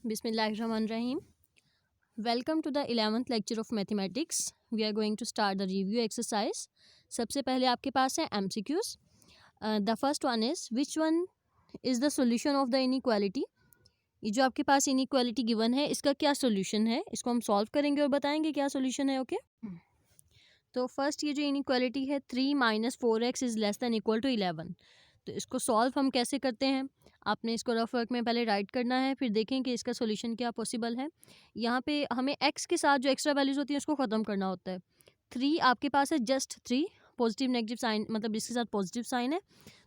Bismillahirrahmanirrahim. Welcome to the 11th lecture of mathematics. We are going to start the review exercise. सबसे पहले आपके पास है MCQs. The first one is which one is the solution of the inequality. ये जो आपके पास inequality given है इसका क्या solution है, इसको हम solve करेंगे और बताएंगे क्या solution है. ओके तो फर्स्ट ये जो inequality है 3 - 4x is less than equal to 11. तो इसको सॉल्व हम कैसे करते हैं, आपने इसको रफ वर्क में पहले राइट करना है, फिर देखें कि इसका सॉल्यूशन क्या पॉसिबल है. यहाँ पे हमें x के साथ जो एक्स्ट्रा वैल्यूज़ होती हैं उसको ख़त्म करना होता है. 3 आपके पास है जस्ट 3 पॉजिटिव नेगेटिव साइन, मतलब इसके साथ पॉजिटिव साइन है.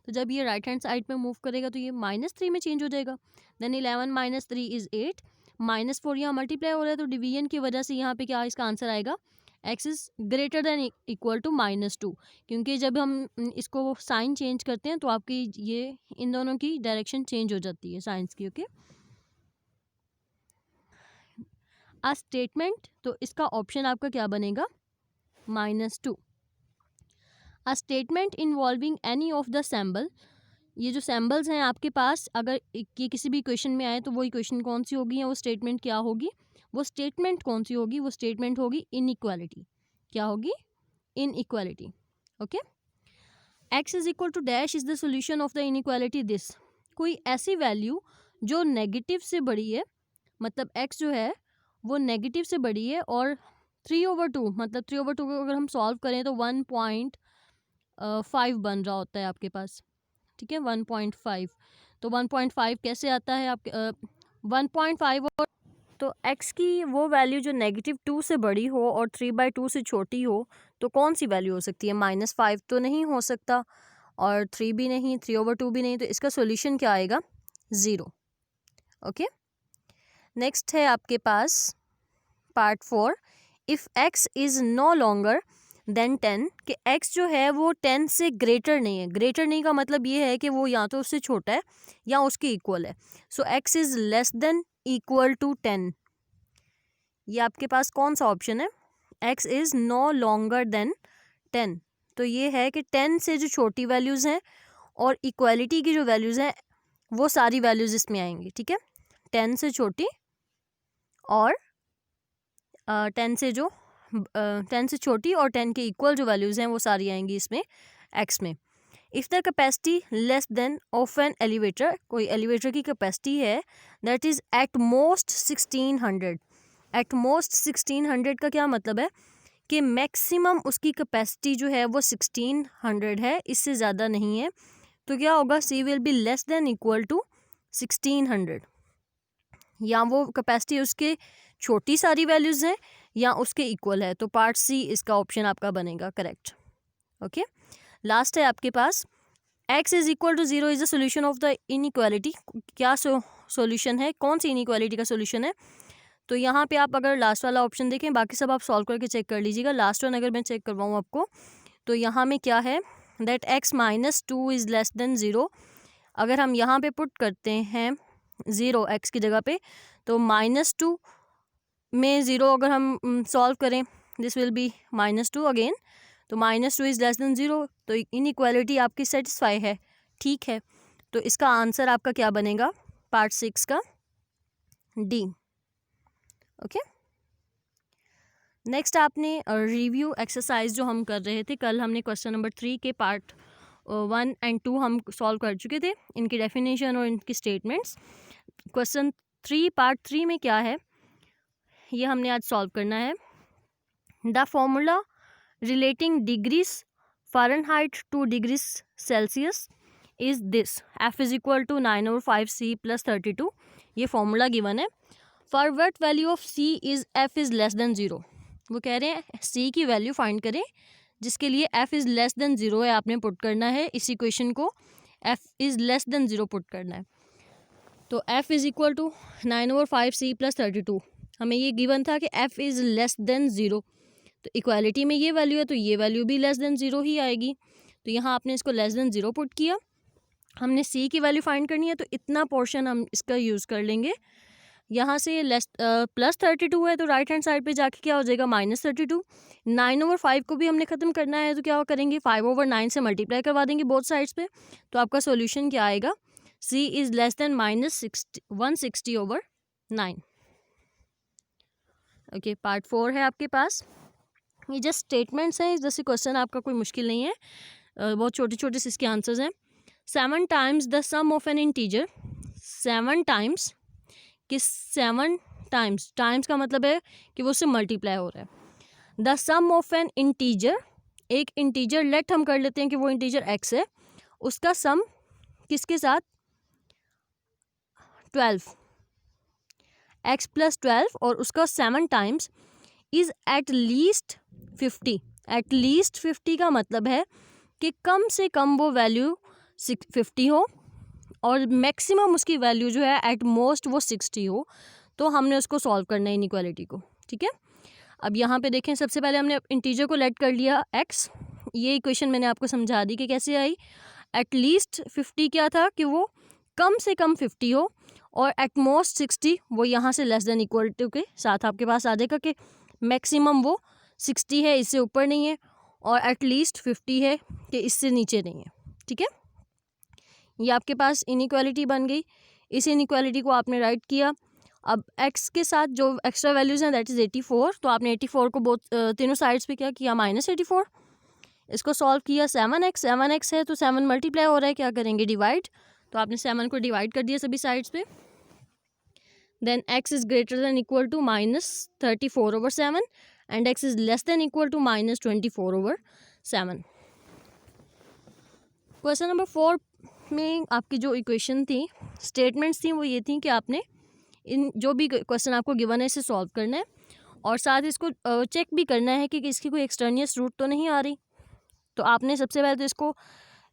तो जब ये राइट हैंड साइड पे मूव करेगा तो ये -3 में चेंज हो जाएगा. Then 11 - 3 is 8. -4 यहाँ मल्टीप्लाई हो रहा है तो डिवीजन की वजह से यहाँ पे क्या इसका आंसर आएगा, x is greater than equal to -2. क्योंकि जब हम इसको साइन चेंज करते हैं तो आपकी ये इन दोनों की डायरेक्शन चेंज हो जाती है साइंस की. ओके अ स्टेटमेंट, तो इसका ऑप्शन आपका क्या बनेगा, -2. A statement involving any of the sample, ये जो सैम्बल्स हैं आपके पास अगर ये किसी भी क्वेश्चन में आए तो वो इक्वेशन कौन सी होगी या वो स्टेटमेंट क्या होगी, वो स्टेटमेंट कौन सी होगी, वो स्टेटमेंट होगी इनइक्वालिटी. क्या होगी, inequality. Okay x is equal to dash is the solution of the inequality this. कोई ऐसी वैल्यू जो नेगेटिव से बड़ी है, मतलब x जो है वो नेगेटिव से बड़ी है और 3/2, मतलब 3/2 को अगर हम सॉल्व करें तो 1.5 बन रहा होता है आपके पास. ठीक है 1.5. तो 1.5 कैसे आता है आपके 1.5 और तो x की वो वैल्यू जो -2 से बड़ी हो और 3/2 से छोटी हो तो कौन सी वैल्यू हो सकती है, -5 तो नहीं हो सकता और 3 भी नहीं, 3/2 भी नहीं. तो इसका सॉल्यूशन क्या आएगा, 0. ओके नेक्स्ट है आपके पास part 4. If x is no longer than 10, कि x जो है वो 10 से ग्रेटर नहीं है. ग्रेटर नहीं का मतलब ये है कि वो या तो उससे छोटा है या उसके इक्वल है. So x is less than equal to 10. ये आपके पास कौन सा ऑप्शन है, x is no longer than 10. तो ये है कि 10 से जो छोटी वैल्यूज़ हैं और इक्वालिटी की जो वैल्यूज़ हैं वो सारी वैल्यूज़ इसमें आएंगी. ठीक है 10 से छोटी और 10 से छोटी और 10 के इक्वल जो वैल्यूज़ हैं वो सारी आएंगी इसमें x में. If the capacity less than of an elevator, कोई एलिवेटर की कैपेसिटी है that is at most 1600. At most 1600 का क्या मतलब है कि मैक्सिमम उसकी कैपेसिटी जो है वो 1600 है, इससे ज़्यादा नहीं है. तो क्या होगा, c will be less than equal to 1600. या वो कैपेसिटी उसके छोटी सारी वैल्यूज़ हैं या उसके इक्वल है. तो पार्ट सी इसका ऑप्शन आपका बनेगा करेक्ट. ओके लास्ट है आपके पास x is equal to 0 is the solution of the inequality. क्या सोल्यूशन है, कौन सी इनइक्वालिटी का सोल्यूशन है. तो यहाँ पे आप अगर लास्ट वाला ऑप्शन देखें, बाकी सब आप सॉल्व करके चेक कर लीजिएगा. लास्ट वन अगर मैं चेक करवाऊँ आपको तो यहाँ में क्या है that x - 2 is less than 0. अगर हम यहाँ पे पुट करते हैं 0 x की जगह पे तो -2 में 0 अगर हम सॉल्व करें दिस विल बी -2 अगेन. तो -2 इज़ लेस देन 0. तो इनइक्वालिटी आपकी सेटिस्फाई है. ठीक है तो इसका आंसर आपका क्या बनेगा, पार्ट 6 का डी. ओके नेक्स्ट आपने रिव्यू एक्सरसाइज जो हम कर रहे थे कल, हमने क्वेश्चन नंबर 3 के पार्ट 1 और 2 हम सॉल्व कर चुके थे, इनकी डेफिनेशन और इनकी स्टेटमेंट्स. क्वेश्चन 3 पार्ट 3 में क्या है ये हमने आज सॉल्व करना है. The formula relating degrees Fahrenheit to degrees Celsius is this. f is equal to 9/5c + 32. ये फॉर्मूला गिवन है. For what value of c is f is less than 0. वो कह रहे हैं c की वैल्यू फाइंड करें जिसके लिए f इज़ लेस देन 0 है, आपने पुट करना है इस इक्वेशन को f is less than 0 put करना है. तो f is equal to 9/5c + 32. हमें ये गिवन था कि f इज़ लेस देन 0. तो इक्वालिटी में ये वैल्यू है तो ये वैल्यू भी लेस देन 0 ही आएगी. तो यहाँ आपने इसको लेस देन 0 पुट किया. हमने c की वैल्यू फाइंड करनी है तो इतना पोर्शन हम इसका यूज़ कर लेंगे. यहाँ से +32 है तो राइट हैंड साइड पे जाके क्या हो जाएगा, -32. 9/5 को भी हमने ख़त्म करना है तो क्या करेंगे, 5/9 से मल्टीप्लाई करवा देंगे बोथ साइड्स पे. तो आपका सॉल्यूशन क्या आएगा, c is less then -160/9. 9। Okay, part 4 है आपके पास। ये जस्ट स्टेटमेंट्स हैं, जैसे क्वेश्चन आपका कोई मुश्किल नहीं है, बहुत छोटे छोटे से इसके आंसर्स हैं। 7 times the sum of an integer, 7 times, कि 7 टाइम्स, टाइम्स का मतलब है कि वो उससे मल्टीप्लाई हो रहा है। The sum of an integer, एक इंटीजर, लेट हम कर लेते हैं कि वो इंटीजर x है, उसका सम किसके साथ, 12, x प्लस 12, और उसका 7 times is at least 50। At least 50 का मतलब है कि कम से कम वो वैल्यू 50 हो और मैक्सिमम उसकी वैल्यू जो है एट मोस्ट वो 60 हो। तो हमने उसको सॉल्व करना है इनइक्वालिटी को, ठीक है। अब यहाँ पे देखें, सबसे पहले हमने इंटीजर को लेट कर लिया x। ये इक्वेशन मैंने आपको समझा दी कि कैसे आई। एट लीस्ट 50 क्या था कि वो कम से कम 50 हो और एट मोस्ट 60, वो यहाँ से लेस देन इक्वल टू के साथ आपके पास आ जाएगा कि मैक्सिमम वो 60 है, इससे ऊपर नहीं है, और एट लीस्ट 50 है कि इससे नीचे नहीं है, ठीक है। ये आपके पास इनइक्वालिटी बन गई। इस इनइक्वालिटी को आपने राइट किया। अब x के साथ जो एक्स्ट्रा वैल्यूज़ हैं दैट इज़ 84, तो आपने 84 को तीनों साइड्स पे क्या किया, -84। इसको सॉल्व किया, 7x है तो 7 मल्टीप्लाई हो रहा है, क्या करेंगे, डिवाइड। तो आपने 7 को डिवाइड कर दिया सभी साइड्स पे। Then x is greater than equal to -34/7 and x is less than equal to -24/7। Question number 4 में आपकी जो इक्वेशन थी, स्टेटमेंट्स थी, वो ये थी कि आपने इन जो भी क्वेश्चन आपको गिवन है इसे सॉल्व करना है और साथ ही इसको चेक भी करना है कि इसकी कोई एक्सटर्नियस रूट तो नहीं आ रही। तो आपने सबसे पहले तो इसको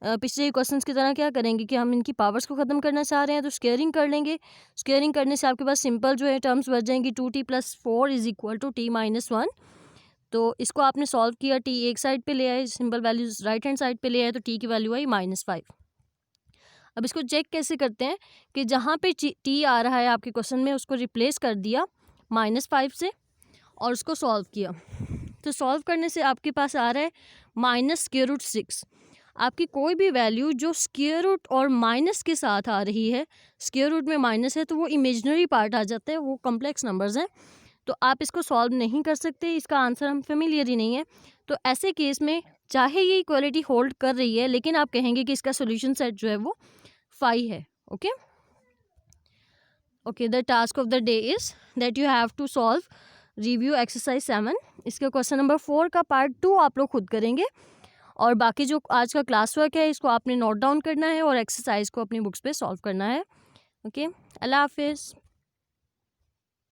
पिछले क्वेश्चंस की तरह क्या करेंगे कि हम इनकी पावर्स को ख़त्म करना चाह रहे हैं तो स्क्वेयरिंग कर लेंगे। स्क्वेयरिंग करने से आपके पास सिंपल जो है टर्म्स बच जाएंगी, 2t + 4 is equal to t - 1। तो इसको आपने सॉल्व किया, t एक साइड पे ले आए, simple values right hand side पे ले आए, तो t की वैल्यू आई -5। अब इसको चेक कैसे करते हैं कि जहाँ पे t आ रहा है आपके क्वेश्चन में उसको रिप्लेस कर दिया -5 से और उसको सॉल्व किया। तो सॉल्व करने से आपके पास आ रहा है -√6। आपकी कोई भी वैल्यू जो स्क्वायर रूट और माइनस के साथ आ रही है, स्क्वायर रूट में माइनस है तो वो इमेजिनरी पार्ट आ जाता है, वो कॉम्प्लेक्स नंबर्स हैं, तो आप इसको सॉल्व नहीं कर सकते, इसका आंसर हम फेमिलियर ही नहीं है। तो ऐसे केस में चाहे ये इक्वालिटी होल्ड कर रही है लेकिन आप कहेंगे कि इसका सोल्यूशन सेट जो है वो 5 है। Okay okay, the task of the day is that you have to solve review exercise 7। इसका क्वेश्चन नंबर 4 का पार्ट 2 आप लोग खुद करेंगे और बाकी जो आज का क्लास वर्क है इसको आपने नोट डाउन करना है और एक्सरसाइज को अपनी बुक्स पे सॉल्व करना है। ओके, अल्लाह हाफिज़।